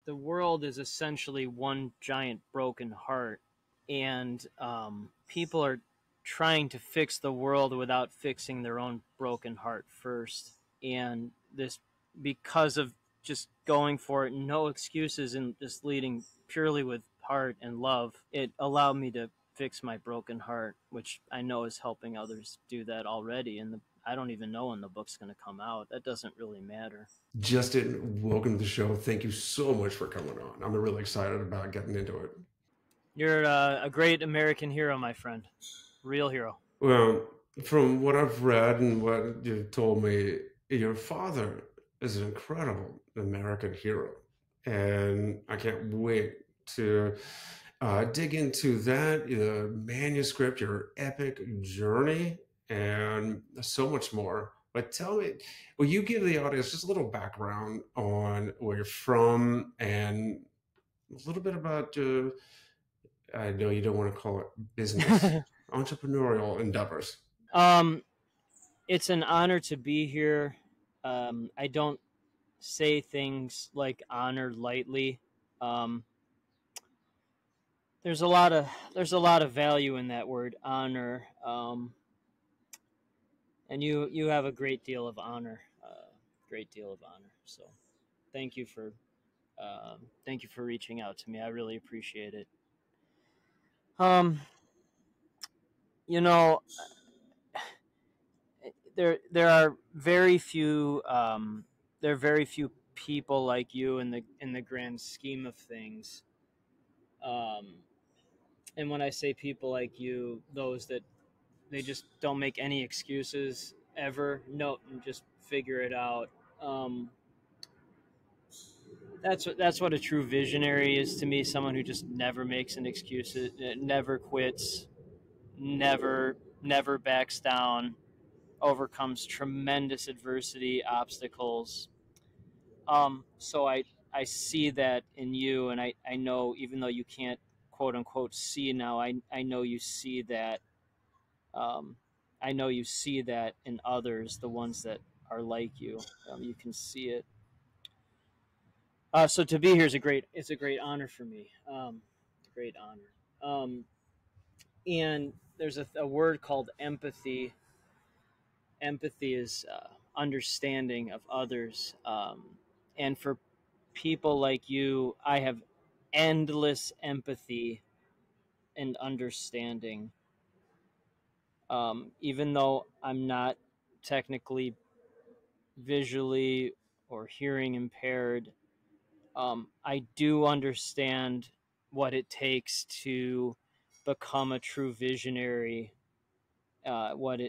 the world is essentially one giant broken heart, and people are trying to fix the world without fixing their own broken heart first. And this, because of just going for it, no excuses, and just leading purely with heart and love, it allowed me to fix my broken heart, which I know is helping others do that already. And I don't even know when the book's going to come out. That doesn't really matter. Justin, welcome to the show. Thank you so much for coming on. I'm really excited about getting into it. You're a great American hero, my friend. Real hero. Well, from what I've read and what you've told me, your father is an incredible American hero. And I can't wait to dig into that, manuscript, your epic journey, and so much more. But tell me, will you give the audience just a little background on where you're from and a little bit about, I know you don't want to call it business, entrepreneurial endeavors? um, it's an honor to be here. I don't say things like honor lightly. Um, there's a lot of value in that word honor, and you have a great deal of honor, great deal of honor. So thank you for thank you for reaching out to me. I really appreciate it. Um, you know, there are very few there are very few people like you in the grand scheme of things. Um, and when I say people like you, those that they just don't make any excuses ever. No, and just figure it out. Um, that's what a true visionary is to me. Someone who just never makes an excuse, never quits, never backs down, overcomes tremendous adversity, obstacles. So I see that in you, and I know, even though you can't quote unquote see now, I know you see that. Um, I know you see that in others, the ones that are like you. You can see it. So to be here is it's a great honor for me. It's a great honor. And there's a word called empathy. Empathy is understanding of others. And for people like you, I have endless empathy and understanding. Even though I'm not technically visually or hearing impaired, I do understand what it takes to become a true visionary. What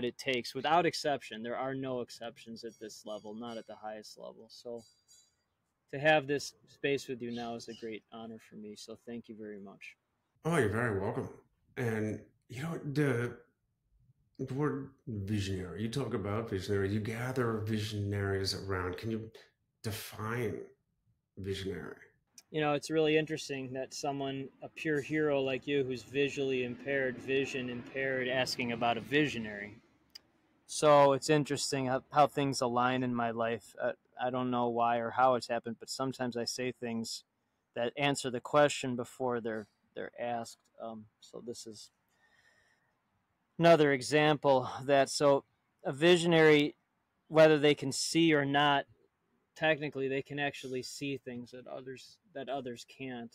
it takes, without exception. There are no exceptions at this level, not at the highest level. So to have this space with you now is a great honor for me. So thank you very much. Oh, you're very welcome. And the word visionary, you talk about visionary, you gather visionaries around. Can you define visionary? It's really interesting that someone, a pure hero like you, who's visually impaired, vision impaired, asking about a visionary. So it's interesting how things align in my life. I don't know why or how it's happened, but sometimes I say things that answer the question before they're asked. So this is another example that, so a visionary, whether they can see or not, technically they can actually see things that others can't.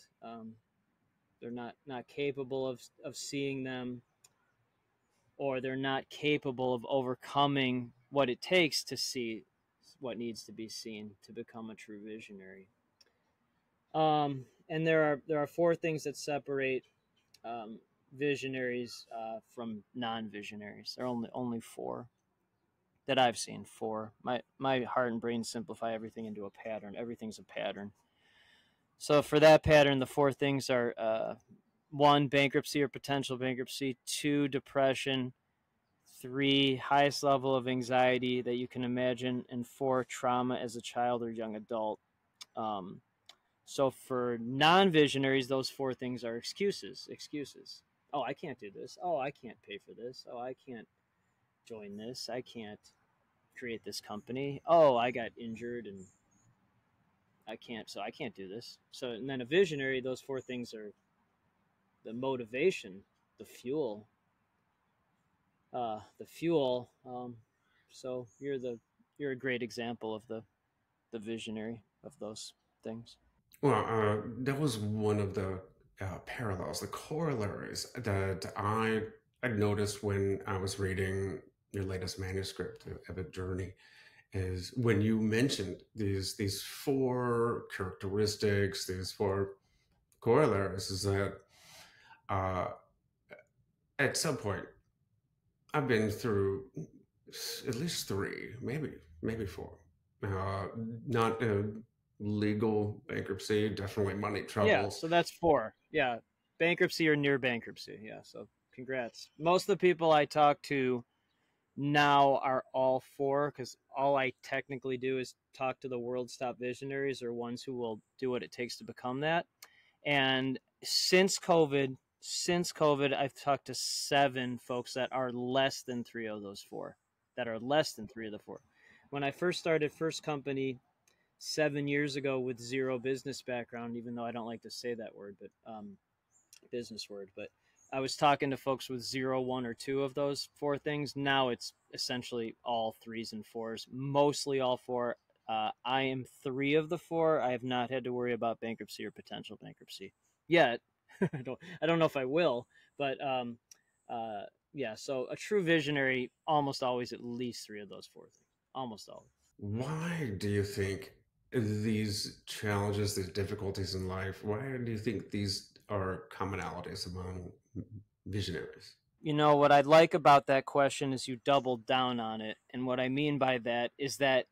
They're not capable of seeing them, or they're not capable of overcoming what it takes to see what needs to be seen to become a true visionary. And there are four things that separate um, visionaries from non-visionaries. There are only four that I've seen. Four. My heart and brain simplify everything into a pattern. Everything's a pattern. So for that pattern, the four things are: one, bankruptcy or potential bankruptcy; two, depression; three, highest level of anxiety that you can imagine; and four, trauma as a child or young adult. Um, so for non-visionaries, those four things are excuses. Excuses. Oh, I can't do this. Oh, I can't pay for this. Oh, I can't join this. I can't create this company. Oh, I got injured and I can't, so I can't do this. So, and then a visionary, those four things are the motivation, the fuel, the fuel. So you're a great example of the visionary of those things. Well, that was one of the parallels, the corollaries that I noticed when I was reading your latest manuscript, Epic Journey, is when you mentioned these four characteristics, these four corollaries, is that uh, at some point I've been through at least three, maybe four. Uh, Not legal bankruptcy, definitely money Yeah, troubles. so that's four. Yeah, bankruptcy or near bankruptcy. Yeah, so congrats. Most of the people I talk to now are all four because all I technically do is talk to the world's top visionaries or ones who will do what it takes to become that. And since COVID, I've talked to seven folks that are less than three of those four, that are less than three of the four. When I first started first company 7 years ago with zero business background, even though I don't like to say that word, but business word, but I was talking to folks with zero, one, or two of those four things. Now it's essentially all threes and fours, mostly all four. I am three of the four. I have not had to worry about bankruptcy or potential bankruptcy yet. I don't know if I will, but uh, yeah. So a true visionary almost always at least three of those four things. Almost always. Why do you think these challenges, these difficulties in life, why do you think these are commonalities among visionaries? You know, what I like about that question is you doubled down on it. And what I mean by that is that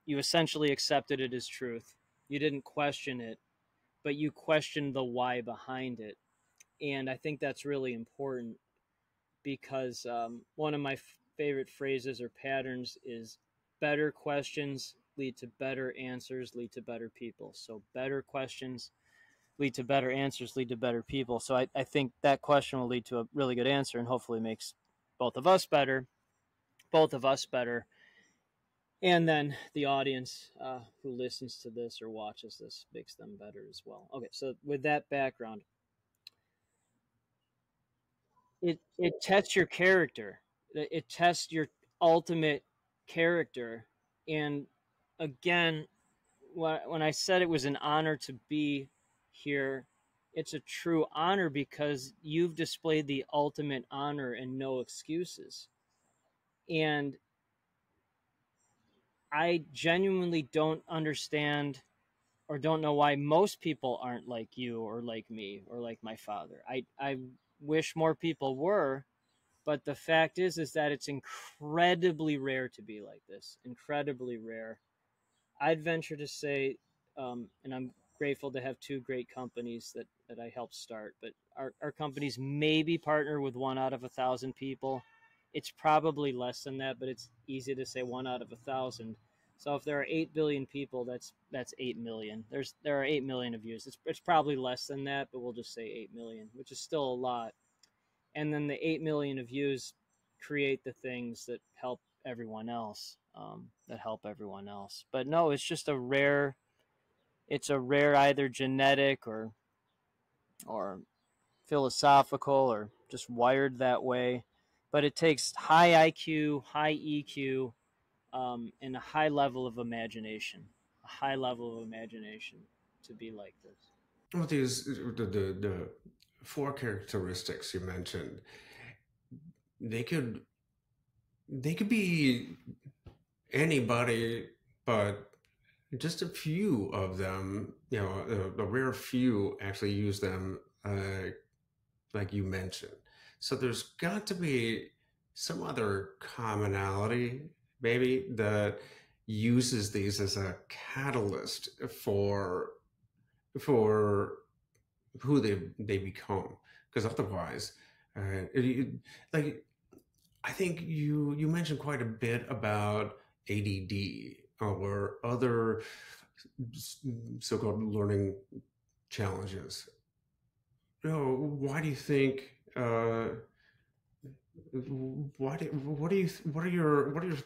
you essentially accepted it as truth. You didn't question it, but you questioned the why behind it. And I think that's really important because one of my favorite phrases or patterns is better questions lead to better answers, lead to better people. So, better questions lead to better answers, lead to better people. So I think that question will lead to a really good answer and hopefully makes both of us better, both of us better. And then the audience who listens to this or watches this makes them better as well. Okay, so with that background, it tests your character. It tests your ultimate character. And again, when I said it was an honor to be here, it's a true honor because you've displayed the ultimate honor and no excuses. And I genuinely don't understand or don't know why most people aren't like you or like me or like my father. I wish more people were, but the fact is that it's incredibly rare to be like this. Incredibly rare. I'd venture to say, and I'm grateful to have two great companies that I helped start, but our companies maybe partner with one out of 1,000 people. It's probably less than that, but it's easy to say one out of 1,000. So if there are 8 billion people, that's 8 million. There are 8 million of views. It's probably less than that, but we'll just say 8 million, which is still a lot. And then the 8 million of views create the things that help everyone else, but no, it's just a rare either genetic or philosophical or just wired that way, but it takes high IQ, high EQ, and a high level of imagination to be like this. Well, the four characteristics you mentioned, they could they could be anybody, but just a few of them, a rare few actually use them, like you mentioned. So there's got to be some other commonality, maybe, that uses these as a catalyst for who they become. Because otherwise, like I think you mentioned quite a bit about ADD or other so-called learning challenges. Why do you think? What are your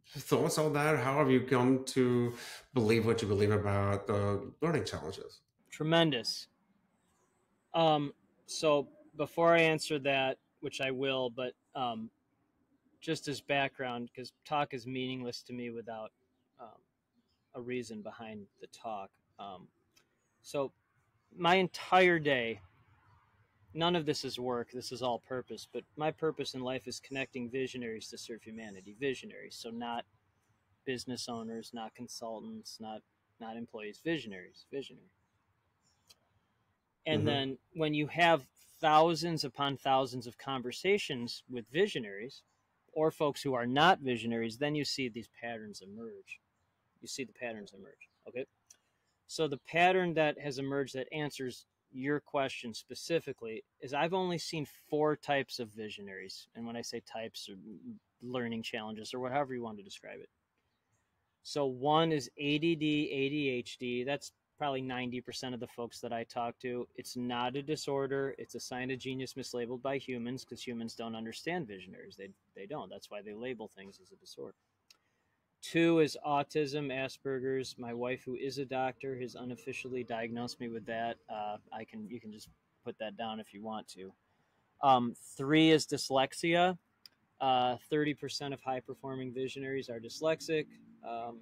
thoughts on that? How have you come to believe what you believe about the learning challenges? Tremendous. So before I answer that, which I will, but just as background, because talk is meaningless to me without um, a reason behind the talk. Um, so my entire day, none of this is work. This is all purpose. But my purpose in life is connecting visionaries to serve humanity. Visionaries, so not business owners, not consultants, not employees. Visionaries, visionary. And Hmm. then when you have thousands upon thousands of conversations with visionaries or folks who are not visionaries, then you see these patterns emerge. You see the patterns emerge. Okay. So the pattern that has emerged that answers your question specifically is I've only seen 4 types of visionaries. And when I say types or learning challenges or whatever you want to describe it. So one is ADD, ADHD. That's probably 90% of the folks that I talk to. It's not a disorder. It's a sign of genius mislabeled by humans because humans don't understand visionaries. They don't. That's why they label things as a disorder. 2 is autism, Asperger's. My wife, who is a doctor, has unofficially diagnosed me with that. You can just put that down if you want to. 3 is dyslexia. 30% of high performing visionaries are dyslexic. Um,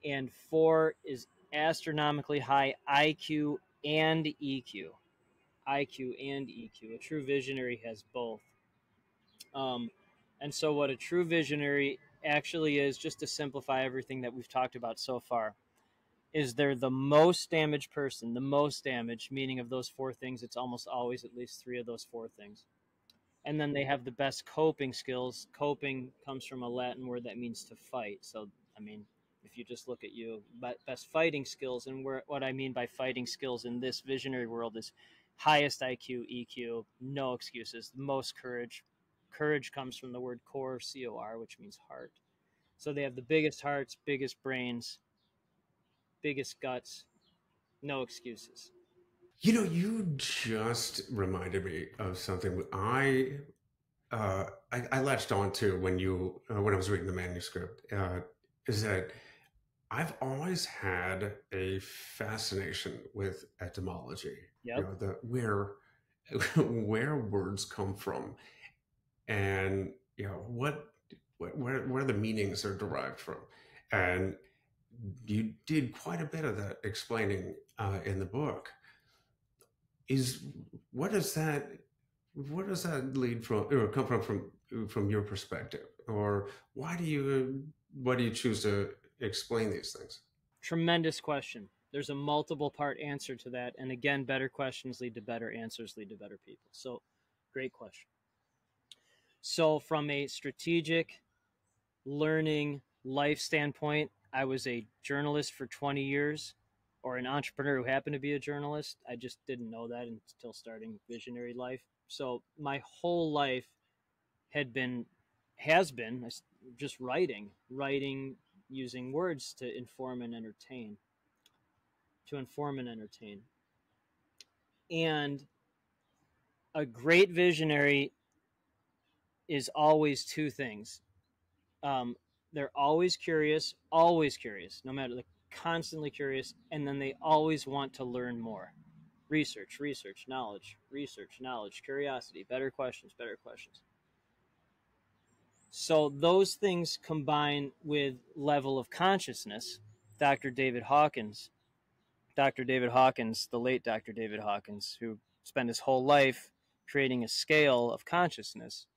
and 4 is astronomically high IQ and EQ. IQ and EQ. A true visionary has both. Um, and so, what a true visionary actually is, just to simplify everything that we've talked about so far, is they're the most damaged person, the most damaged, meaning of those 4 things, it's almost always at least 3 of those 4 things. And then they have the best coping skills. Coping comes from a Latin word that means to fight. So, I mean, if you just look at you, but best fighting skills, and what I mean by fighting skills in this visionary world is highest IQ, EQ, no excuses, the most courage. Courage comes from the word core, COR, which means heart. So they have the biggest hearts, biggest brains, biggest guts, no excuses. You just reminded me of something I latched on to when I was reading the manuscript. Is that I've always had a fascination with etymology. Yep. The where where words come from, and where the meanings are derived from, and you did quite a bit of that explaining in the book. Is what does that Where does that lead from or come from your perspective? Or why do you choose to explain these things? Tremendous question. There's a multiple part answer to that. And again, better questions lead to better answers, lead to better people. So, great question. So, from a strategic learning life standpoint, I was a journalist for 20 years or an entrepreneur who happened to be a journalist. I just didn't know that until starting Visionary Life. So, my whole life had been, has been just writing using words to inform and entertain. To inform and entertain. And a great visionary is always 2 things. Um, they're always curious, no matter, like, constantly curious, and then they always want to learn more. Research, knowledge, curiosity, better questions, better questions. So those things combine with level of consciousness. Dr. David Hawkins, the late Dr. David Hawkins, who spent his whole life creating a scale of consciousness,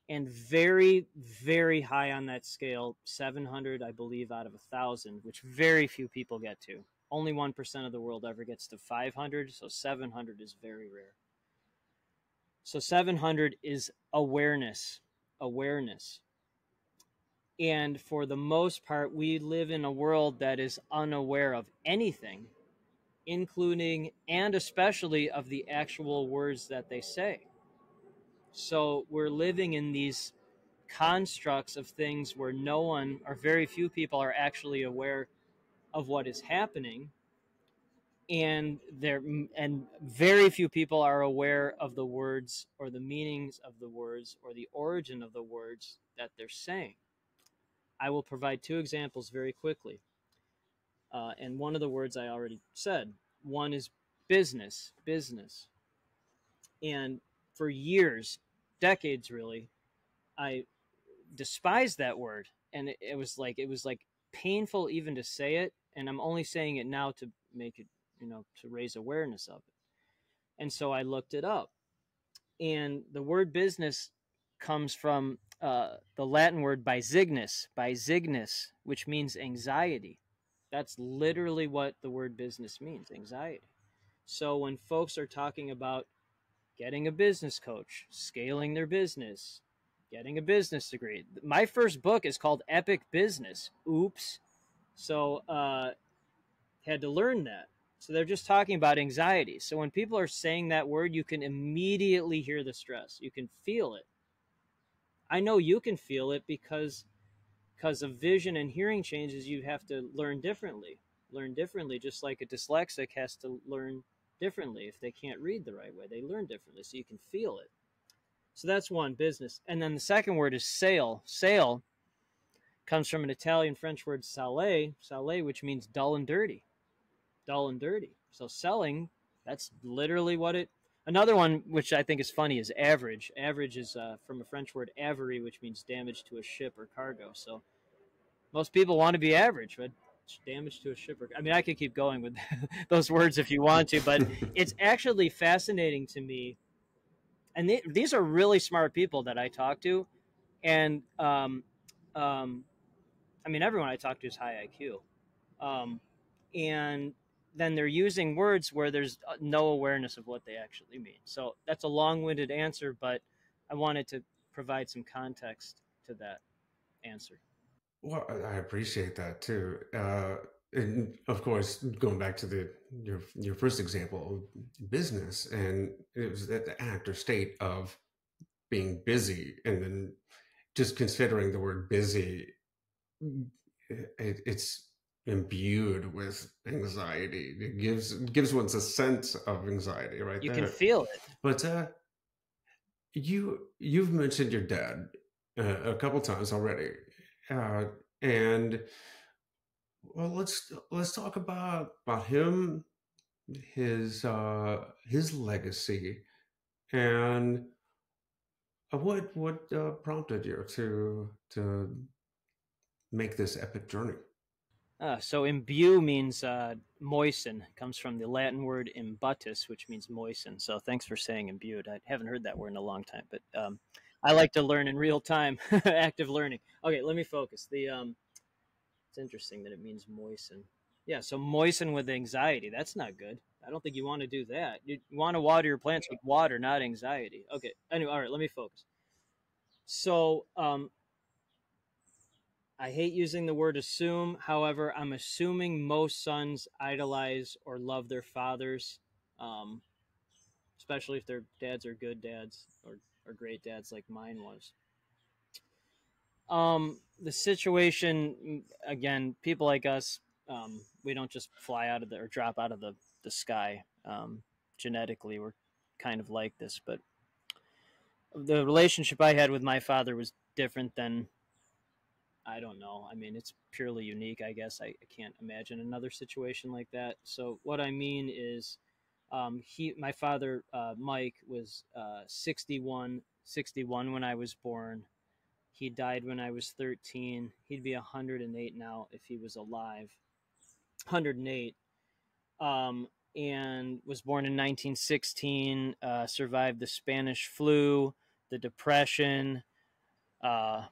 and very, very high on that scale, 700, I believe, out of 1,000, which very few people get to. Only 1% of the world ever gets to 500, so 700 is very rare. So 700 is awareness. Awareness. And for the most part, we live in a world that is unaware of anything, including and especially of the actual words that they say. So we're living in these constructs of things where no one or very few people are actually aware of what is happening, and very few people are aware of the words or the meanings of the words or the origin of the words that they're saying. I will provide two examples very quickly. And one of the words I already said. One is business, business. And for years, decades really, I despised that word. And it was like painful even to say it. And I'm only saying it now to make it, to raise awareness of it. And so I looked it up. And the word business comes from the Latin word bisignus, which means anxiety. That's literally what the word business means, anxiety. So when folks are talking about getting a business coach, scaling their business, getting a business degree, my first book is called Epic Business. Oops. So had to learn that. So they're just talking about anxiety. So when people are saying that word, you can immediately hear the stress. You can feel it. I know you can feel it because of vision and hearing changes. You have to learn differently, just like a dyslexic has to learn differently. If they can't read the right way, they learn differently. So you can feel it. So that's one, business. And then the second word is sale. Sale comes from an Italian French word sale, which means dull and dirty. Dull and dirty. So selling, that's literally what it. Another one, which I think is funny, is average. Average is from a French word avery, which means damage to a ship or cargo. So most people want to be average, but damage to a ship. I mean, I could keep going with those words if you want to, but it's actually fascinating to me. And these are really smart people that I talk to, and um, I mean, everyone I talk to is high IQ. Um, and then they're using words where there's no awareness of what they actually mean. So that's a long-winded answer, but I wanted to provide some context to that answer. Well, I appreciate that too. And of course, going back to your first example of business, and it was the act or state of being busy, and then just considering the word busy, it's imbued with anxiety. It gives one a sense of anxiety right You can there. feel it. But you've mentioned your dad a couple times already, uh, and well, let's talk about him, his legacy, and what prompted you to make this epic journey. So imbue means moisten. Comes from the Latin word imbutus, which means moisten. So thanks for saying imbued. I haven't heard that word in a long time, but I like to learn in real time, active learning. Okay, let me focus. It's interesting that it means moisten. Yeah, so moisten with anxiety. That's not good. I don't think you want to do that. You want to water your plants with water, not anxiety. Okay. Anyway, all right. Let me focus. So I hate using the word assume. However, I'm assuming most sons idolize or love their fathers, um, especially if their dads are good dads or great dads like mine was. The situation, again, people like us, we don't just fly out of the or drop out of the sky. Genetically, we're kind of like this, but the relationship I had with my father was different than, I don't know. I mean, it's purely unique, I guess. I can't imagine another situation like that. So what I mean is, my father, Mike, was 61 when I was born. He died when I was 13. He'd be 108 now if he was alive. 108. And was born in 1916, survived the Spanish flu, the Depression,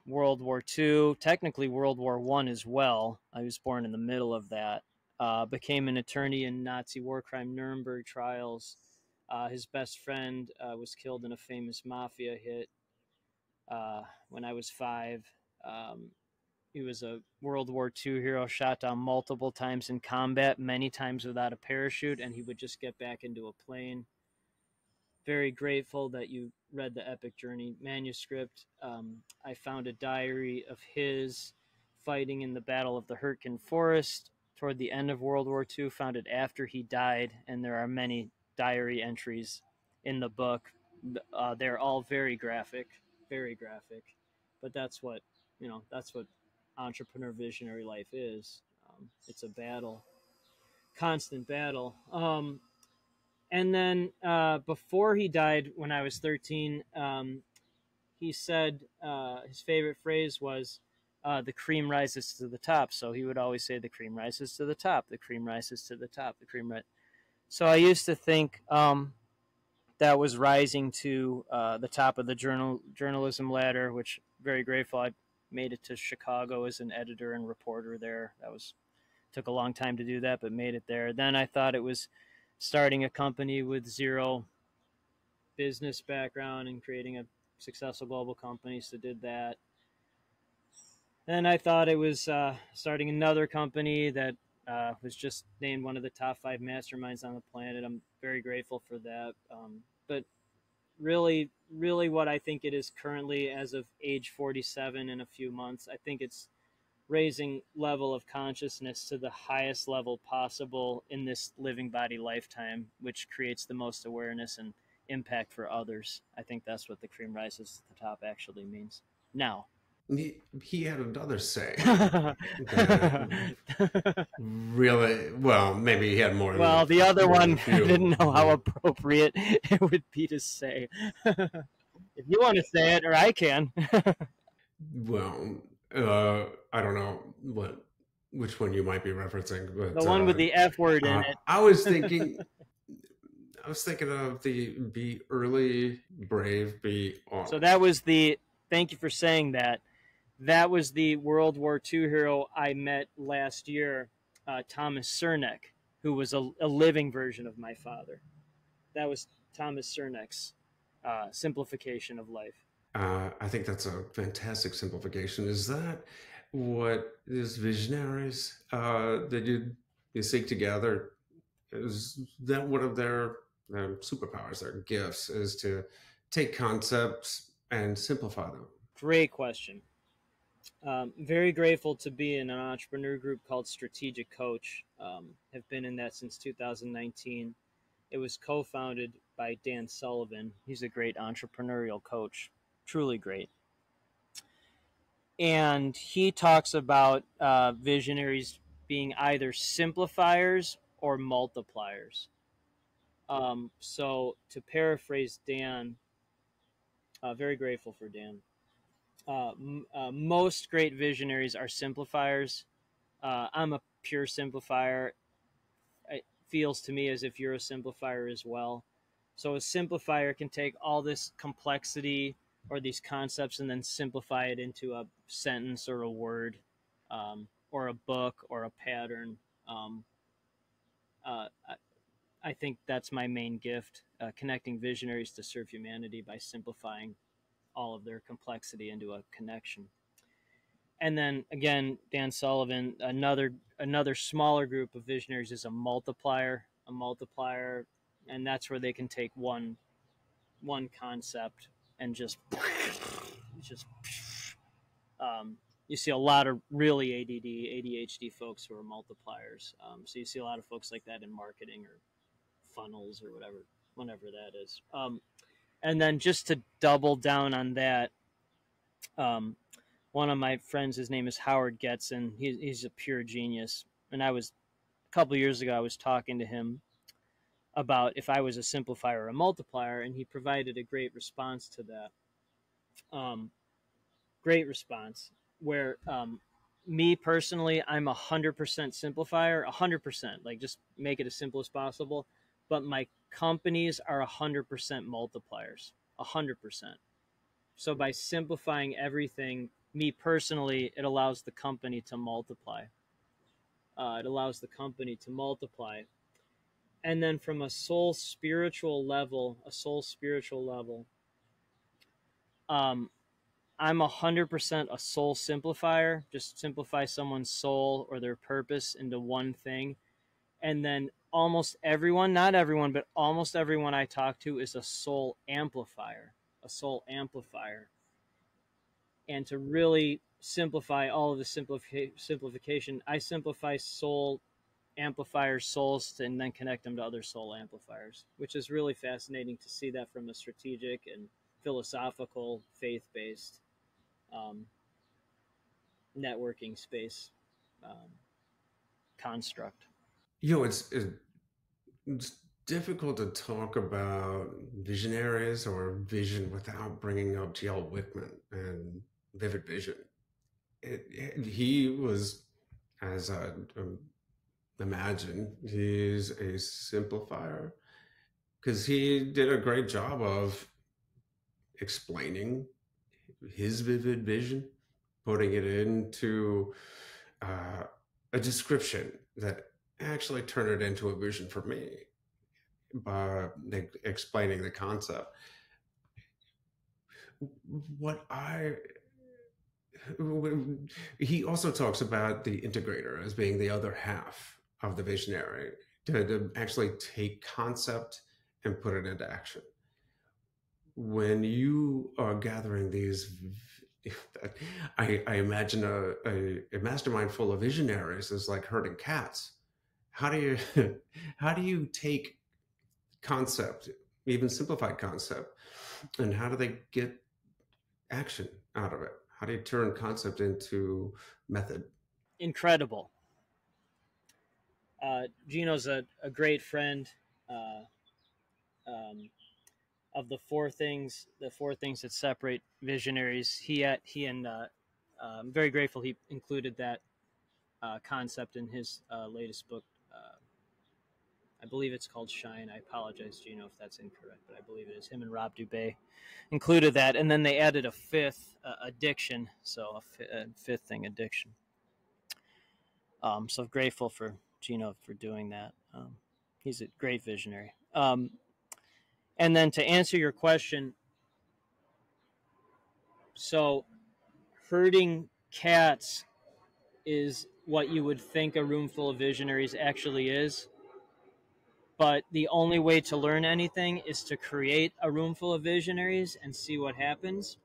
World War II, technically World War I as well. I was born in the middle of that. Became an attorney in Nazi war crime Nuremberg trials. His best friend was killed in a famous mafia hit when I was 5. Um, he was a World War II hero, shot down multiple times in combat, many times without a parachute, and he would just get back into a plane. Very grateful that you read the Epic Journey manuscript. I found a diary of his fighting in the Battle of the Hurtgen Forest toward the end of World War II, found it after he died, and there are many diary entries in the book. They're all very graphic, but that's what entrepreneur visionary life is. It's a battle, constant battle. And then before he died, when I was 13, he said his favorite phrase was, "The cream rises to the top." So he would always say, "The cream rises to the top. The cream rises to the top. The cream." So I used to think that was rising to the top of the journalism ladder, which very grateful. I made it to Chicago as an editor and reporter there. That was took a long time to do that, but made it there. Then I thought it was starting a company with zero business background and creating a successful global company. So did that. Then I thought it was starting another company that was just named one of the top 5 masterminds on the planet. I'm very grateful for that. But really what I think it is currently, as of age 47 in a few months, I think it's raising level of consciousness to the highest level possible in this living body lifetime, which creates the most awareness and impact for others. I think that's what the cream rises to the top actually means. Now, He had another saying that really, well, maybe he had well, the other more than a one, I few. didn't know how appropriate it would be to say. If you want to say it, or I can. Well, I don't know which one you might be referencing, The but one with the F word in it. I was thinking, of the be early, brave, be on. So that was the, thank you for saying that. That was the World War II hero I met last year, Thomas Cernek, who was a living version of my father. That was Thomas Cernek's simplification of life. I think that's a fantastic simplification. Is that what is visionaries that you seek together? Is that one of their superpowers, their gifts, is to take concepts and simplify them? Great question. Very grateful to be in an entrepreneur group called Strategic Coach. Have been in that since 2019. It was co-founded by Dan Sullivan. He's a great entrepreneurial coach, truly great. And he talks about visionaries being either simplifiers or multipliers. So to paraphrase Dan, very grateful for Dan. Most great visionaries are simplifiers. I'm a pure simplifier. It feels to me as if you're a simplifier as well. So a simplifier can take all this complexity or these concepts and then simplify it into a sentence or a word, or a book or a pattern. Um, I think that's my main gift, connecting visionaries to serve humanity by simplifying all of their complexity into a connection. And then again, Dan Sullivan, another smaller group of visionaries is a multiplier, and that's where they can take one concept and just you see a lot of really ADD, ADHD folks who are multipliers. So you see a lot of folks like that in marketing or funnels or whenever that is. And then just to double down on that, um, one of my friends, his name is Howard Getson. He's a pure genius. And a couple of years ago, I was talking to him about if I was a simplifier or a multiplier, and he provided a great response to that. Great response where me personally, I'm 100% simplifier, 100%, like just make it as simple as possible. But my companies are 100% multipliers, 100%. So by simplifying everything, me personally, it allows the company to multiply. It allows the company to multiply. And then from a soul spiritual level, I'm 100% a soul simplifier. Just simplify someone's soul or their purpose into one thing. And then almost everyone, not everyone, but almost everyone I talk to is a soul amplifier. A soul amplifier. And to really simplify all of the simplification, I simplify soul amplifiers' souls and then connect them to other soul amplifiers, which is really fascinating to see that from a strategic and philosophical, faith-based networking space um, construct. It's difficult to talk about visionaries or vision without bringing up G.L. Wickman and vivid vision. He was, as I imagine, he's a simplifier because he did a great job of explaining his vivid vision, putting it into uh, a description that actually turned it into a vision for me by explaining the concept. What I he also talks about the integrator as being the other half of the visionary to actually take concept and put it into action. When you are gathering these, I imagine a mastermind full of visionaries is like herding cats. How do you how do you take concept, even simplified concept, and how do they get action out of it? How do you turn concept into method? Incredible. Gino's a great friend. Uh, um, of the four things that separate visionaries. He and I'm very grateful he included that concept in his latest book. I believe it's called Shine. I apologize, Gino, if that's incorrect, but I believe it is. Him and Rob Dubay included that, and then they added a fifth, addiction. So a fifth thing, addiction. So grateful for Gino for doing that. He's a great visionary. And then to answer your question, so herding cats is what you would think a room full of visionaries actually is. But the only way to learn anything is to create a room full of visionaries and see what happens.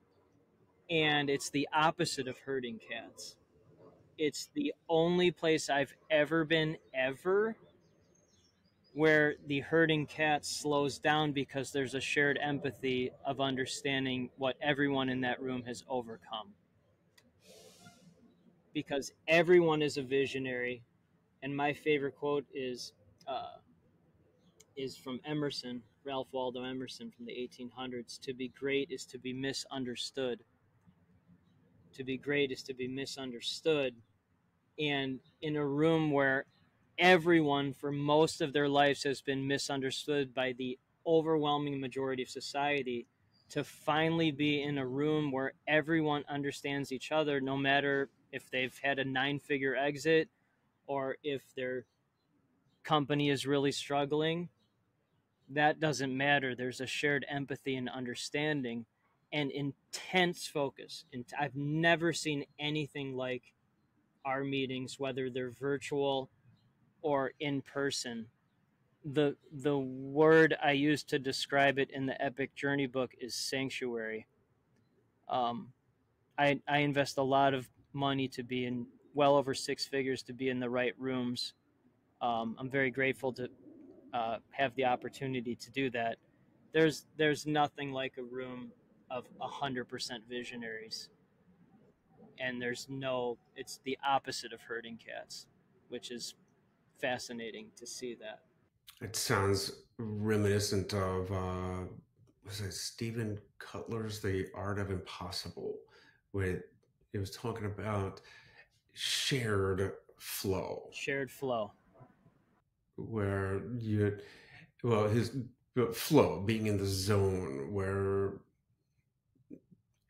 And it's the opposite of herding cats. It's the only place I've ever been, ever, where the herding cat slows down because there's a shared empathy of understanding what everyone in that room has overcome. Because everyone is a visionary. And my favorite quote is from Emerson, Ralph Waldo Emerson from the 1800s. To be great is to be misunderstood. To be great is to be misunderstood. And in a room where everyone for most of their lives has been misunderstood by the overwhelming majority of society, to finally be in a room where everyone understands each other, no matter if they've had a 9-figure exit or if their company is really struggling, that doesn't matter. There's a shared empathy and understanding and intense focus. And I've never seen anything like our meetings, whether they're virtual or in person. The word I use to describe it in the Epic Journey book is sanctuary. Um, I invest a lot of money to be in, well over 6 figures, to be in the right rooms. I'm very grateful to have the opportunity to do that. There's nothing like a room of 100% visionaries, and it's the opposite of herding cats, which is fascinating to see that. It sounds reminiscent of was it Stephen Cutler's The Art of Impossible, where he was talking about shared flow, Shared flow. where you his flow being in the zone where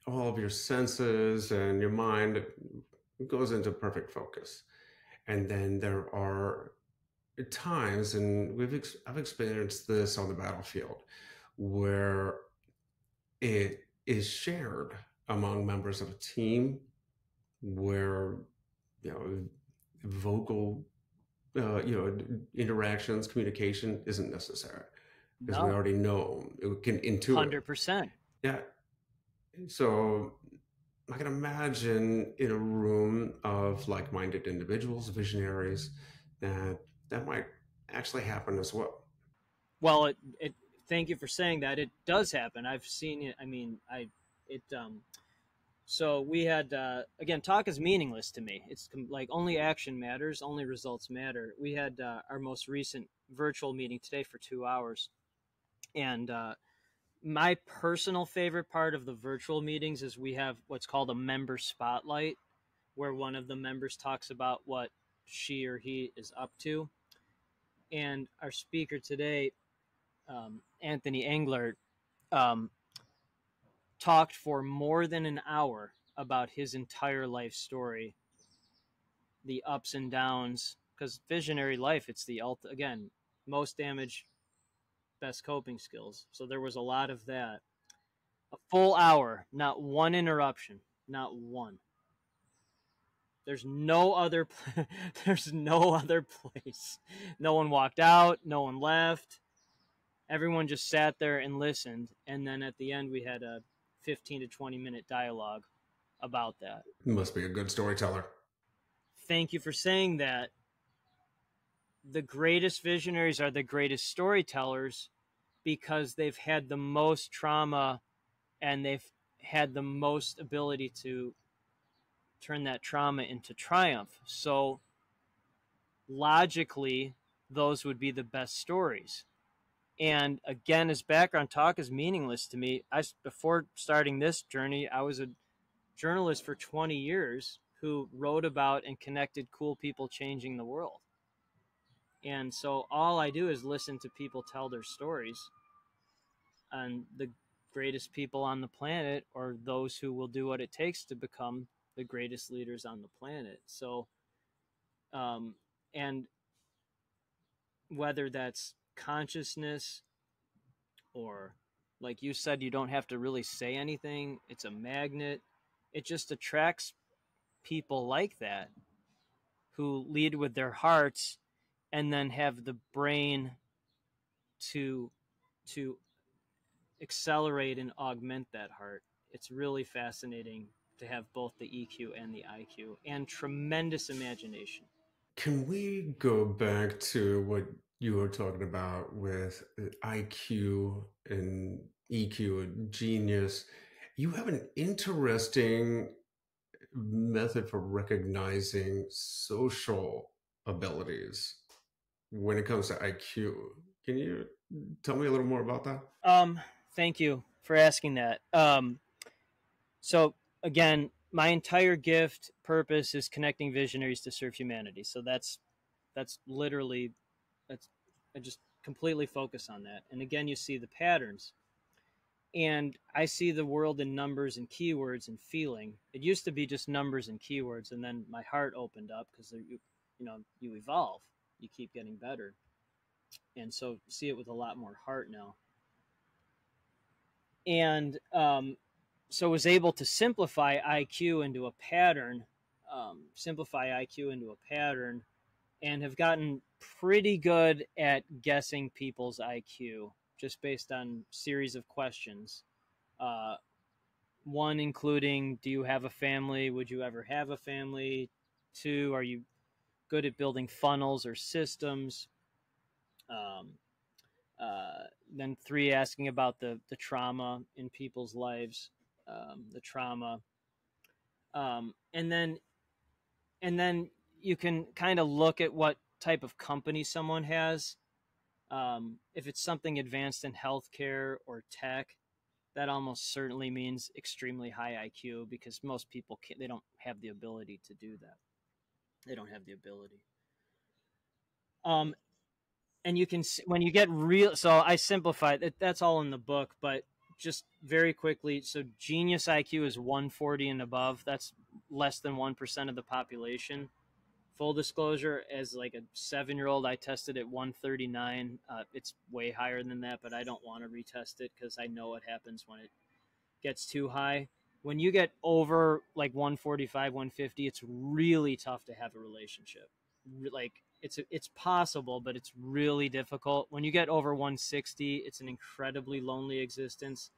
all of your senses and your mind goes into perfect focus, and then there are times, and I've experienced this on the battlefield, where it is shared among members of a team, where you know vocal interactions, communication isn't necessary because we No, already know it can intuit. 100%. Yeah. So I can imagine in a room of like-minded individuals, visionaries, that might actually happen as well. Well, it thank you for saying that. It does happen. I've seen it. I mean, I it So we had again, talk is meaningless to me. It's like only action matters, only results matter. We had our most recent virtual meeting today for 2 hours, and my personal favorite part of the virtual meetings is we have what's called a member spotlight, where one of the members talks about what she or he is up to. And our speaker today, Anthony Engler, um, talked for more than an hour about his entire life story, the ups and downs. Because visionary life, it's the again, most damage, best coping skills. So there was a lot of that. A full hour, not one interruption, not one. There's no other. There's no other place. No one walked out. No one left. Everyone just sat there and listened. And then at the end, we had a 15 to 20-minute dialogue about that. You must be a good storyteller. Thank you for saying that. The greatest visionaries are the greatest storytellers because they've had the most trauma and they've had the most ability to turn that trauma into triumph. So logically, those would be the best stories. And again, his background talk is meaningless to me. Before starting this journey, I was a journalist for 20 years who wrote about and connected cool people changing the world. And so all I do is listen to people tell their stories. And the greatest people on the planet are those who will do what it takes to become the greatest leaders on the planet. So, and whether that's consciousness or, like you said, you don't have to really say anything, it's a magnet. It just attracts people like that who lead with their hearts and then have the brain to to accelerate and augment that heart. It's really fascinating to have both the EQ and the IQ and tremendous imagination. Can we go back to what you were talking about with IQ and EQ and genius? You have an interesting method for recognizing social abilities when it comes to IQ. Can you tell me a little more about that? Thank you for asking that. So again, my entire gift purpose is connecting visionaries to serve humanity. So that's literally that's I just completely focus on that. And again, you see the patterns. And I see the world in numbers and keywords and feeling. It used to be just numbers and keywords, and then my heart opened up because you evolve, you keep getting better, and so see it with a lot more heart now. And so was able to simplify IQ into a pattern, and have gotten pretty good at guessing people's IQ just based on series of questions. Uh, One including, do you have a family? Would you ever have a family? Two, are you good at building funnels or systems? Um, then three, asking about the trauma in people's lives, the trauma, and then you can kind of look at what type of company someone has. If it's something advanced in healthcare or tech, that almost certainly means extremely high IQ because most people they don't have the ability to do that. They don't have the ability. Um, and you can see, when you get real. So I simplified it. That's all in the book, but just very quickly. So genius IQ is 140 and above. That's less than 1% of the population. Full disclosure, as like a 7-year-old, I tested at 139. It's way higher than that, but I don't want to retest it because I know what happens when it gets too high. When you get over like 145, 150, it's really tough to have a relationship. Like it's possible, but it's really difficult. When you get over 160, it's an incredibly lonely existence.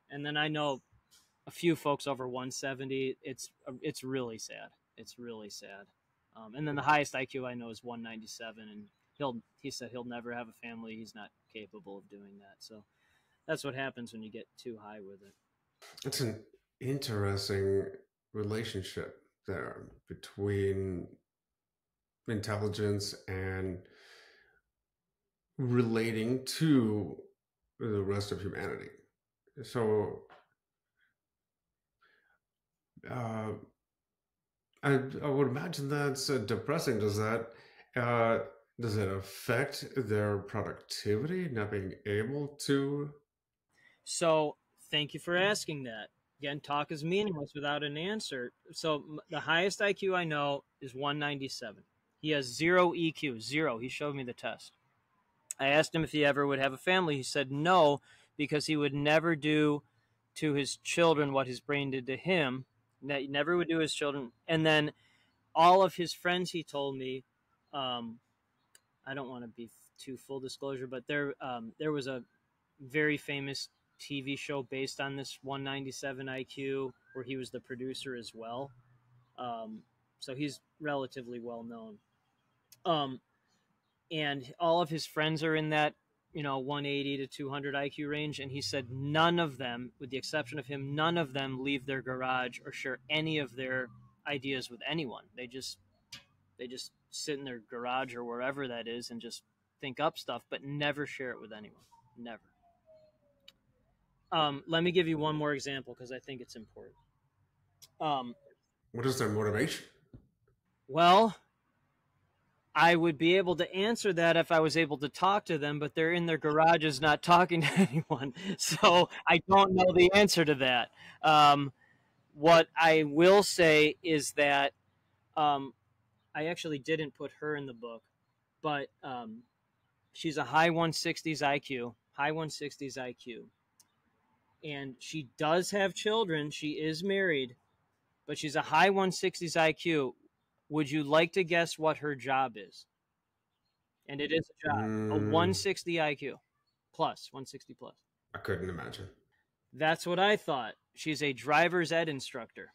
And then I know a few folks over 170. It's really sad. It's really sad. And then the highest IQ I know is 197, and he said he'll never have a family. He's not capable of doing that. So that's what happens when you get too high with it. It's an interesting relationship there between intelligence and relating to the rest of humanity. So uh, I would imagine that's depressing. Uh, does it affect their productivity, not being able to? So thank you for asking that. Again, talk is meaningless without an answer. So the highest IQ I know is 197. He has zero EQ, zero. He showed me the test. I asked him if he ever would have a family. He said no, because he would never do to his children what his brain did to him. He never would do his children. And then all of his friends, he told me, um, I don't want to be too full disclosure, but there was a very famous TV show based on this 197 IQ where he was the producer as well. Um, so he's relatively well known. Um, and all of his friends are in that 180 to 200 IQ range, and he said none of them, with the exception of him, none of them leave their garage or share any of their ideas with anyone. They just sit in their garage or wherever that is and just think up stuff, but never share it with anyone. Never. Let me give you one more example because I think it's important. Um, What is their motivation? well, I would be able to answer that if I was able to talk to them, but they're in their garages not talking to anyone. So I don't know the answer to that. What I will say is that I actually didn't put her in the book, but she's a high 160s IQ, high 160s IQ. And she does have children. She is married, but she's a high 160s IQ. Would you like to guess what her job is? And it is a job, a Mm, 160 IQ plus, 160 plus. I couldn't imagine. That's what I thought. She's a driver's ed instructor.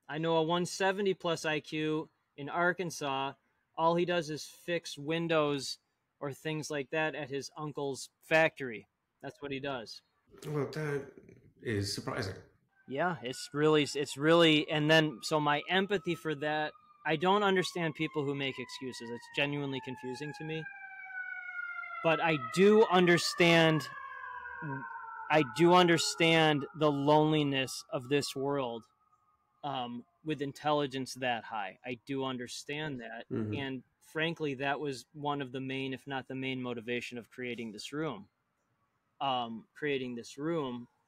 I know a 170 plus IQ in Arkansas. All he does is fix windows or things like that at his uncle's factory. That's what he does. Well, that is surprising. Yeah, it's really, and then so my empathy for that, I don't understand people who make excuses. It's genuinely confusing to me. But I do understand the loneliness of this world, with intelligence that high. I do understand that, Hmm. and frankly, that was one of the main, if not the main, motivation of creating this room.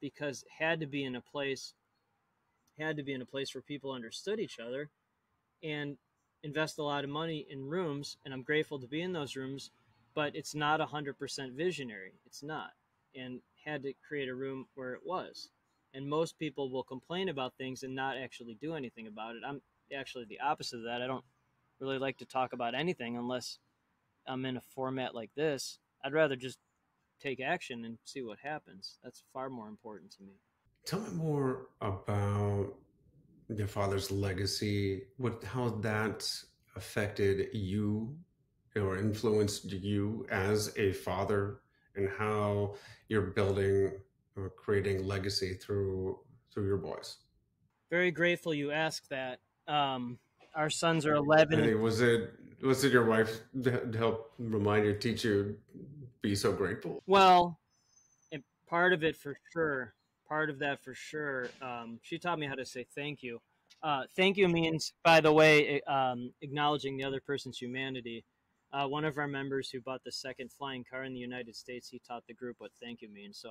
Because it had to be in a place where people understood each other and invest a lot of money in rooms, and I'm grateful to be in those rooms, but it's not 100% visionary. It's not. And had to create a room where it was. And most people will complain about things and not actually do anything about it. I'm actually the opposite of that. I don't really like to talk about anything unless I'm in a format like this. I'd rather just take action and see what happens. That's far more important to me. Tell me more about your father's legacy, how that affected you or influenced you as a father, and how you're building or creating legacy through your boys. Very grateful you asked that. Um, our sons are 11 I and think was it your wife that helped remind you, teach you, be so grateful? well, and part of it for sure, part of that for sure. She taught me how to say thank you. Thank you means, by the way, acknowledging the other person's humanity. One of our members who bought the second flying car in the United States, he taught the group what thank you means.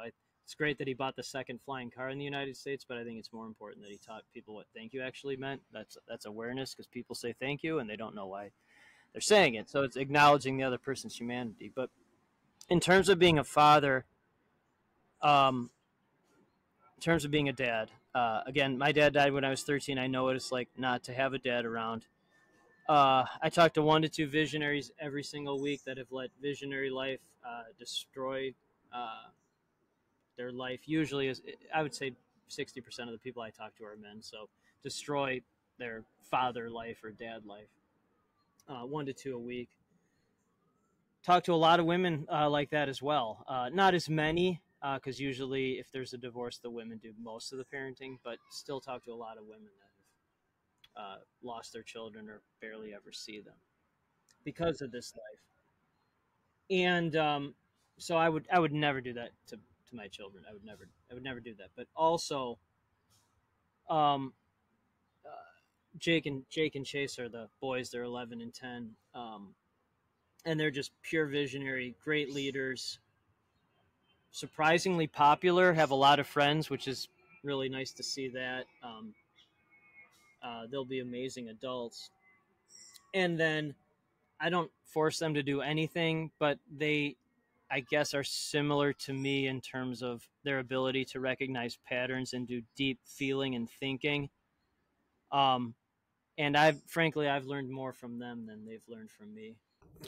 It's great that he bought the second flying car in the United States, but I think it's more important that he taught people what thank you actually meant. That's awareness, because people say thank you and they don't know why they're saying it. So it's acknowledging the other person's humanity. But in terms of being a father, um, in terms of being a dad, again, my dad died when I was 13. I know what it's like not to have a dad around. I talk to 1 to 2 visionaries every single week that have let visionary life destroy uh, their life. Usually, I would say 60% of the people I talk to are men. So destroy their father life or dad life. 1 to 2 a week. Talk to a lot of women like that as well. Not as many. because usually if there's a divorce, the women do most of the parenting, but still talk to a lot of women that have lost their children or barely ever see them because of this life. And so I would never do that to my children. I would never do that. But also, um, uh, Jake and Chase are the boys. They're 11 and 10, and they're just pure visionary, great leaders, surprisingly popular. Have a lot of friends, which is really nice to see that. They'll be amazing adults. And then I don't force them to do anything, but they, I guess, are similar to me in terms of their ability to recognize patterns and do deep feeling and thinking. Um, and I've learned more from them than they've learned from me.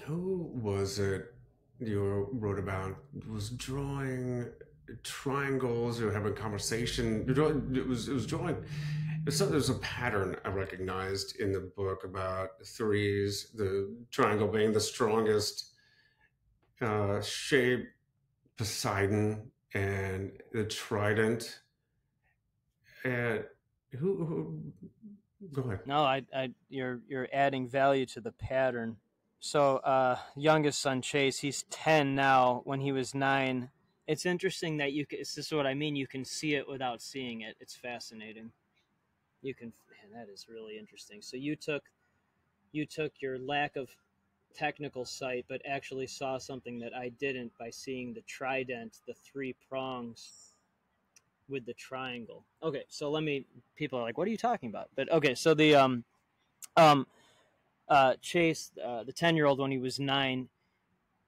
Who was it you wrote about was drawing triangles or having conversation? It was drawing. There's a pattern I recognized in the book about threes, the triangle being the strongest shape, Poseidon, and the trident. And who go ahead. No, you're adding value to the pattern. So, youngest son Chase, he's 10 now. When he was 9, it's interesting that this is what I mean. You can see it without seeing it. It's fascinating. You can, man, that is really interesting. So you took your lack of technical sight, but actually saw something that I didn't by seeing the trident, the three prongs with the triangle. Okay, so people are like, what are you talking about? But okay, so um, Chase, the 10-year-old, when he was 9,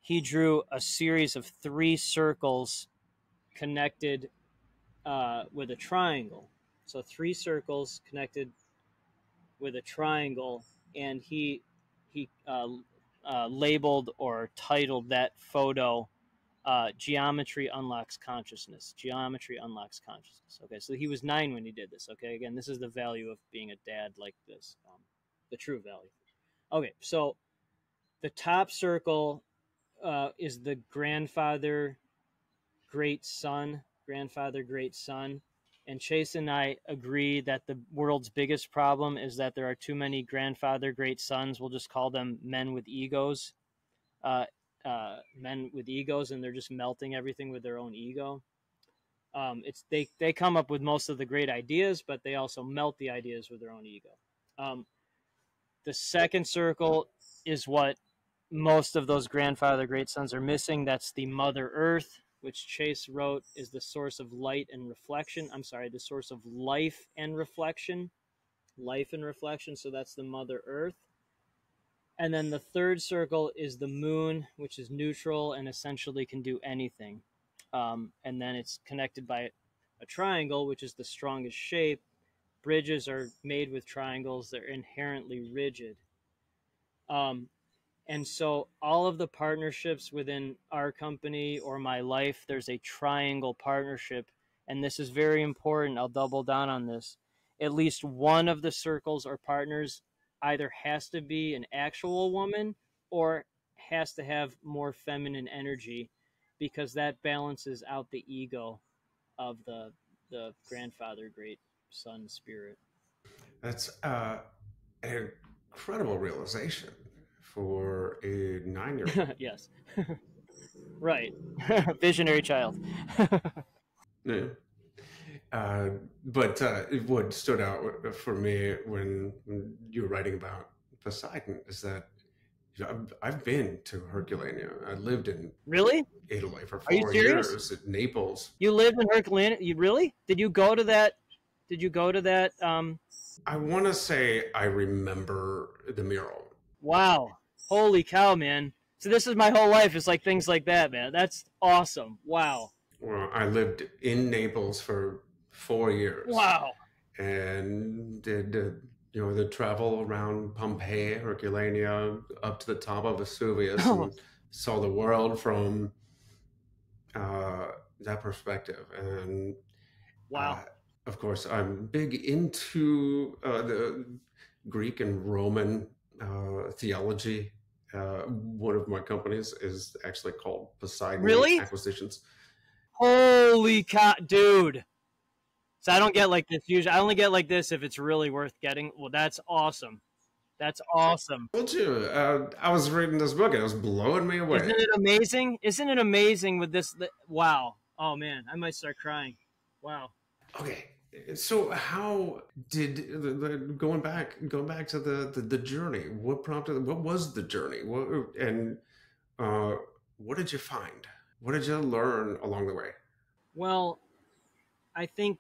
he drew a series of 3 circles connected with a triangle. So 3 circles connected with a triangle, and he labeled or titled that photo "Geometry Unlocks Consciousness." Geometry unlocks consciousness. Okay, so he was 9 when he did this. Okay, again, this is the value of being a dad like this, the true value. Okay, so the top circle is the grandfather, great son. And Chase and I agree that the world's biggest problem is that there are too many grandfather, great sons. We'll just call them men with egos. Men with egos, and they're just melting everything with their own ego. They come up with most of the great ideas, but they also melt the ideas with their own ego. Um, the second circle is what most of those grandfather great sons are missing. That's the Mother Earth, which Chase wrote is the source of light and reflection. I'm sorry, the source of life and reflection. Life and reflection. So that's the Mother Earth. And then the third circle is the moon, which is neutral and essentially can do anything. And then it's connected by a triangle, which is the strongest shape. Bridges are made with triangles, they're inherently rigid. And so all of the partnerships within our company or my life, there's a triangle partnership. And this is very important. I'll double down on this. At least one of the circles or partners either has to be an actual woman or has to have more feminine energy, because that balances out the ego of the grandfather great son spirit. That's an incredible realization for a 9-year-old. Yes. Right. Visionary child. Yeah. But what stood out for me when you were writing about Poseidon is that I've been to Herculaneum. I lived in Really? Italy for Are you four serious? years at Naples. You lived in Herculean? You really? Did you go to that? Did you go to that? I want to say I remember the mural. Wow. Holy cow, man. So this is my whole life. It's like things like that, man. That's awesome. Wow. Well, I lived in Naples for 4 years Wow. and did the travel around Pompeii, Herculaneum, up to the top of Vesuvius, and saw the world from that perspective. And Wow. of course, I'm big into the Greek and Roman theology. One of my companies is actually called Poseidon Really? Acquisitions. Holy cow, dude. So I don't get like this usually. I only get like this if it's really worth getting. Well, that's awesome. That's awesome. Told you, I was reading this book and it was blowing me away. Isn't it amazing? Isn't it amazing with this? Wow. Oh man, I might start crying. Wow. Okay, so how did going back to the journey? What prompted? What was the journey? Uh, what did you find? What did you learn along the way? Well, I think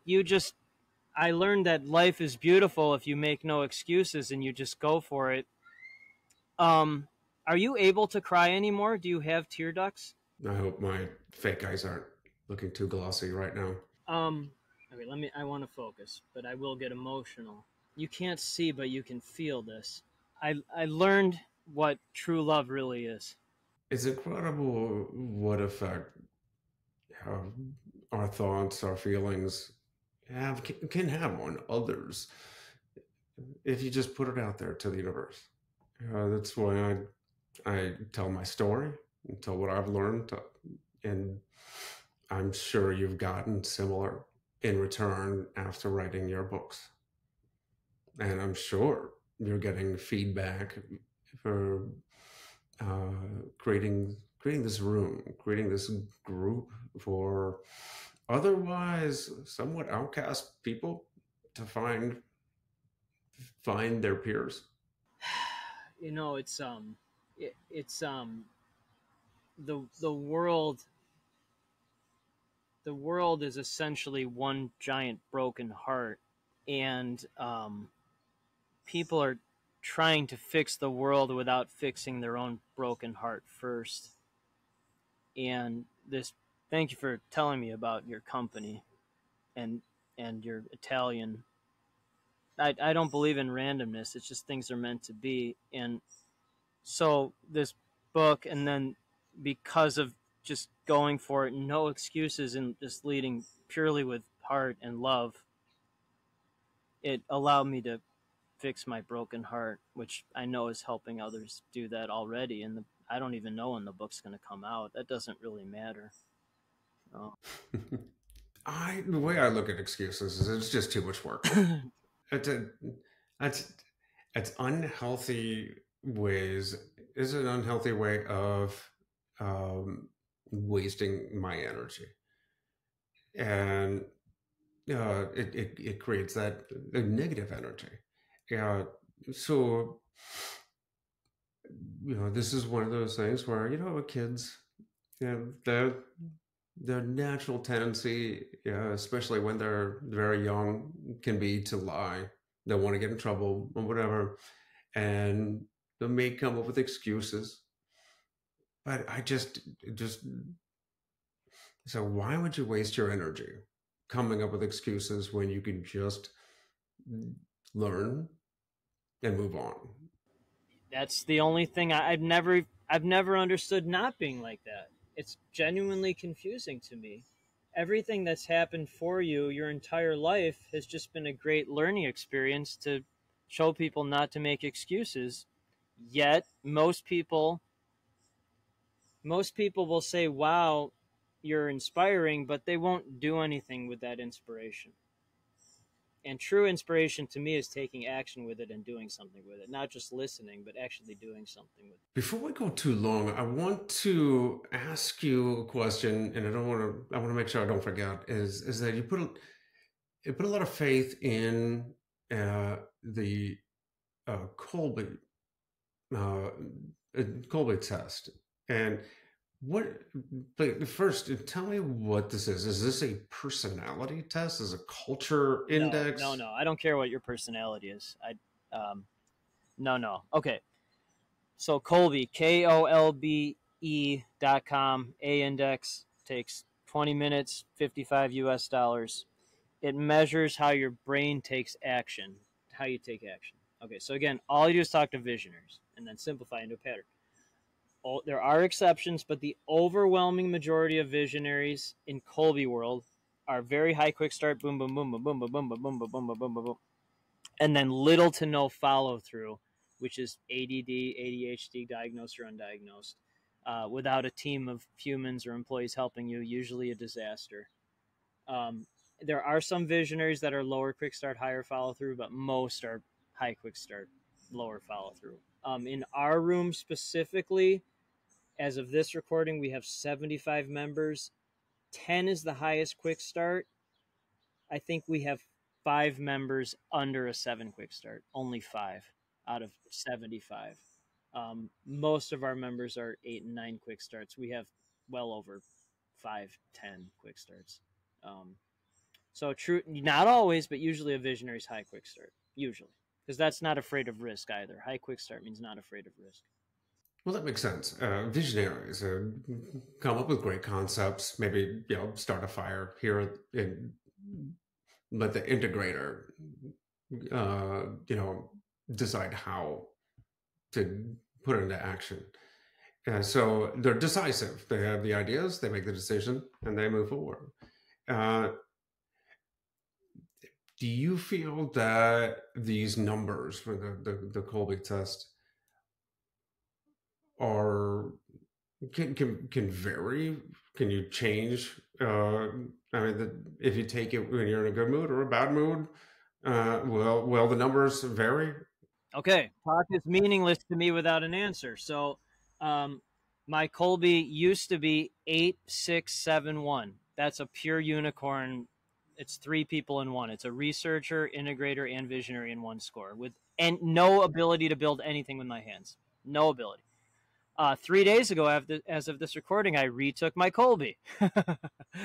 I learned that life is beautiful if you make no excuses and you just go for it. Um, are you able to cry anymore? Do you have tear ducts? I hope my fake eyes aren't looking too glossy right now. Okay, I want to focus, but I will get emotional. You can't see, but you can feel this. I learned what true love really is. It's incredible what effect uh, our thoughts, our feelings can have on others if you just put it out there to the universe. That's why I tell my story, and tell what I've learned, and I'm sure you've gotten similar in return after writing your books. And I'm sure you're getting feedback for creating this room, creating this group for otherwise somewhat outcast people to find their peers. You know, it's the world. The world is essentially one giant broken heart, and people are trying to fix the world without fixing their own broken heart first. And this, thank you for telling me about your company and your Italian. I don't believe in randomness. It's just things are meant to be. And so this book, and then because of just going for it, no excuses, and just leading purely with heart and love, it allowed me to fix my broken heart, which I know is helping others do that already. And I don't even know when the book's going to come out. That doesn't really matter. Oh. The way I look at excuses is it's just too much work. It's a, it's it's unhealthy ways. Is an unhealthy way of um, wasting my energy, and it creates that negative energy. Yeah, so this is one of those things where with kids, their natural tendency, especially when they're very young, can be to lie. They want to get in trouble or whatever, and they may come up with excuses. But I just so why would you waste your energy coming up with excuses when you can just learn and move on? That's the only thing I've never understood not being like that. It's genuinely confusing to me. Everything that's happened for you your entire life has just been a great learning experience to show people not to make excuses. Yet most people will say, "Wow, you're inspiring," but they won't do anything with that inspiration. And true inspiration to me is taking action with it and doing something with it, not just listening, but actually doing something with it. Before we go too long, I want to ask you a question, and I want to make sure I don't forget. Is that you put a lot of faith in the Colby uh, Colby test, and what? But first, tell me what this is. Is this a personality test? Is it a culture No, index? no, no. I don't care what your personality is. No, no. Okay. So Colby, KOLBE.com, A index, takes 20 minutes, 55 US dollars. It measures how your brain takes action, how you take action. Okay, so again, all you do is talk to visionaries and then simplify into a pattern. There are exceptions, but the overwhelming majority of visionaries in Colby world are very high quick start, boom, boom, boom, boom, boom, boom, boom, boom, boom, boom, boom, boom, boom, boom, and then little to no follow through, which is ADD, ADHD, diagnosed or undiagnosed. Without a team of humans or employees helping you, usually a disaster. Um, there are some visionaries that are lower quick start, higher follow through, but most are high quick start, lower follow through. In our room specifically, as of this recording, we have 75 members. 10 is the highest quick start. I think we have 5 members under a 7 quick start, only 5 out of 75. Most of our members are 8 and 9 quick starts. We have well over 5, 10 quick starts. So true, not always, but usually a visionary's high quick start. Usually, because that's not afraid of risk either. High quick start means not afraid of risk. Well, that makes sense. Visionaries come up with great concepts. Maybe start a fire here and let the integrator, decide how to put it into action. So they're decisive. They have the ideas, they make the decision, and they move forward. Do you feel that these numbers for the Colby test are can vary? Can you change? I mean, if you take it when you're in a good mood or a bad mood, will the numbers vary? Okay, talk is meaningless to me without an answer. So, my Colby used to be 8671. That's a pure unicorn. It's 3 people in one. It's a researcher, integrator, and visionary in one score with and no ability to build anything with my hands. No ability. 3 days ago, as of this recording, I retook my Colby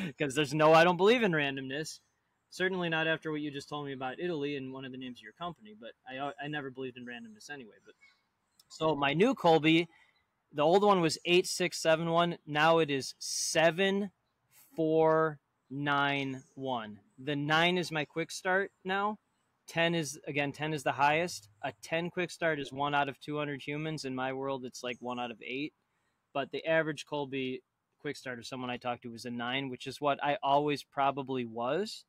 because I don't believe in randomness. Certainly not after what you just told me about Italy and one of the names of your company, but I never believed in randomness anyway. But so my new Colby, the old one was 8671. Now it is 7491. The 9 is my quick start now. 10 is the highest. A 10 quick start is 1 out of 200 humans. In my world, it's like 1 out of 8. But the average Colby quick starter, someone I talked to, was a 9, which is what I always probably was.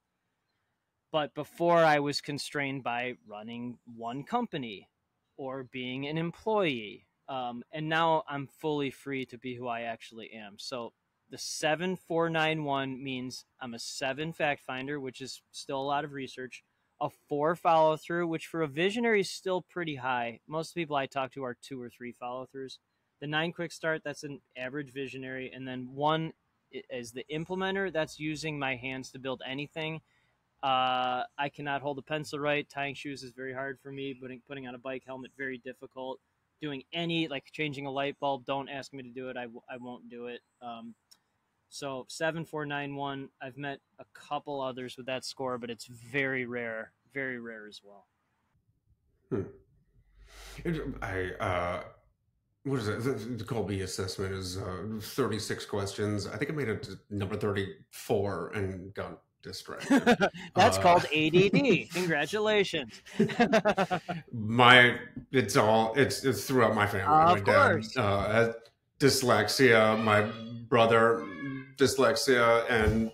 But before, I was constrained by running one company or being an employee. And now I'm fully free to be who I actually am. So the 7491 means I'm a 7 fact finder, which is still a lot of research, a 4 follow through, which for a visionary is still pretty high. Most people I talk to are 2 or 3 follow throughs. The 9 quick start, that's an average visionary. And then 1 is the implementer. That's using my hands to build anything. I cannot hold a pencil right. Tying shoes is very hard for me. Putting on a bike helmet, very difficult. Doing like changing a light bulb, don't ask me to do it. I won't do it. So 7491. I've met a couple others with that score, but it's very rare as well. What is it? The Colby assessment is 36 questions. I think I made it to number 34 and got distracted. That's called ADD. Congratulations. It's throughout my family. My dad has dyslexia. My brother dyslexia, and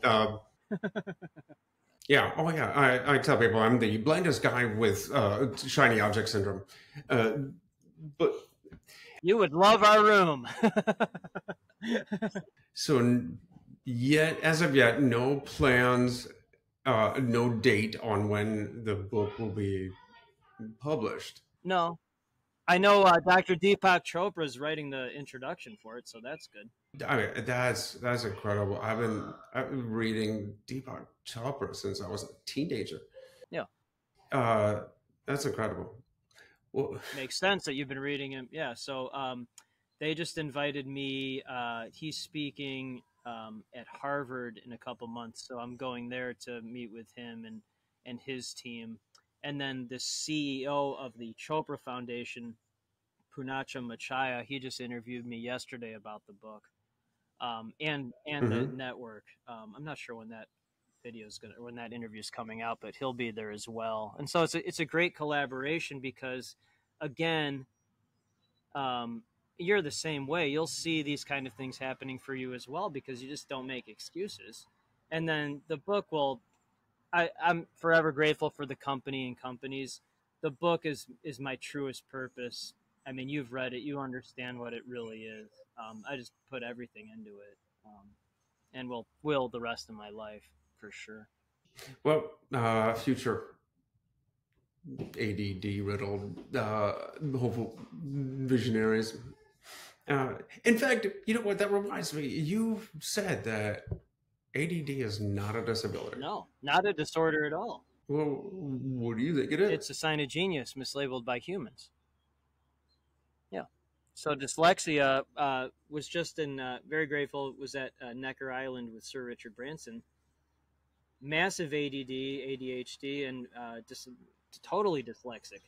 yeah. Oh yeah. I tell people I'm the blindest guy with shiny object syndrome. But you would love our room. So as of yet, no plans, no date on when the book will be published. No. I know Dr. Deepak Chopra is writing the introduction for it, so that's good. I mean, that's incredible. I've been reading Deepak Chopra since I was a teenager. Yeah. That's incredible. Well, makes sense that you've been reading him. Yeah. So they just invited me. He's speaking at Harvard in a couple months, so I'm going there to meet with him and his team. And then the CEO of the Chopra Foundation, Punacha Machaya, he just interviewed me yesterday about the book and the network. I'm not sure when that when that interview is coming out, but he'll be there as well. And so it's a great collaboration because, again, you're the same way. You'll see these kind of things happening for you as well because you just don't make excuses. And then the book will. I'm forever grateful for the company and companies. The book is my truest purpose. I mean, you've read it, you understand what it really is. I just put everything into it, and will the rest of my life for sure. Well, future ADD riddled hopeful visionaries. Uh, in fact, you know what? That reminds me. You said that ADD is not a disability. No, not a disorder at all. Well, what do you think it is? It's a sign of genius mislabeled by humans. Yeah. So dyslexia was just in very grateful. Was at Necker Island with Sir Richard Branson. Massive ADD, ADHD, and totally dyslexic.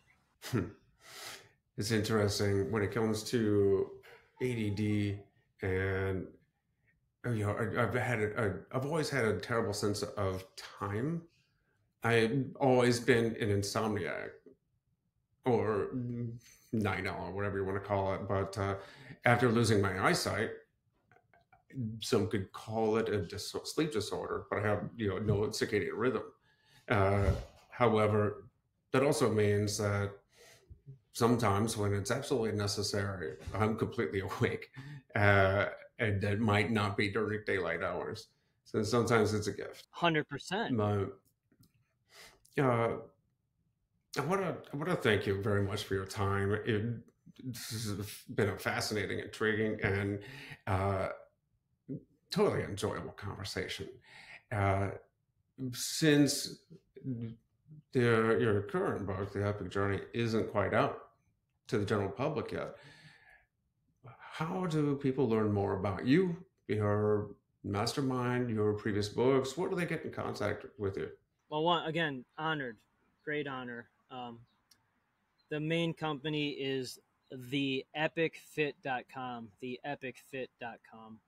It's interesting when it comes to ADD, and you know, I've always had a terrible sense of time. I've always been an insomniac or night owl, or whatever you want to call it. But after losing my eyesight, some could call it a sleep disorder. But I have no circadian rhythm. Uh, However, that also means that sometimes when it's absolutely necessary, I'm completely awake, uh, and that might not be during daylight hours. So sometimes it's a gift. 100%. But uh, I want to thank you very much for your time. This has been a fascinating, intriguing, and uh, totally enjoyable conversation. Uh, since your current book, The Epic Journey, isn't quite out to the general public yet, how do people learn more about you, your mastermind, your previous books? What do they get in contact with you? Well, again, honored, great honor. The main company is theepicfit.com, theepicfit.com.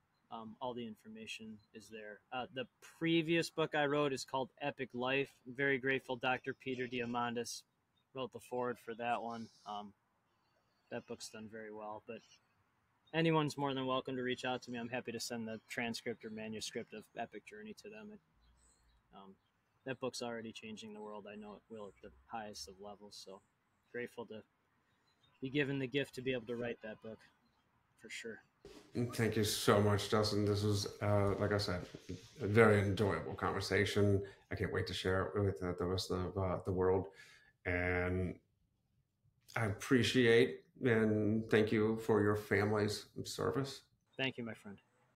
All the information is there. The previous book I wrote is called Epic Life. I'm very grateful Dr. Peter Diamandis wrote the foreword for that one. That book's done very well, but anyone's more than welcome to reach out to me. I'm happy to send the transcript or manuscript of Epic Journey to them. Um, that book's already changing the world. I know it will at the highest of levels. So grateful to be given the gift to be able to write that book for sure. Thank you so much, Justin. This was, like I said, a very enjoyable conversation. I can't wait to share it with the rest of the world. And I appreciate and thank you for your family's service. Thank you, my friend.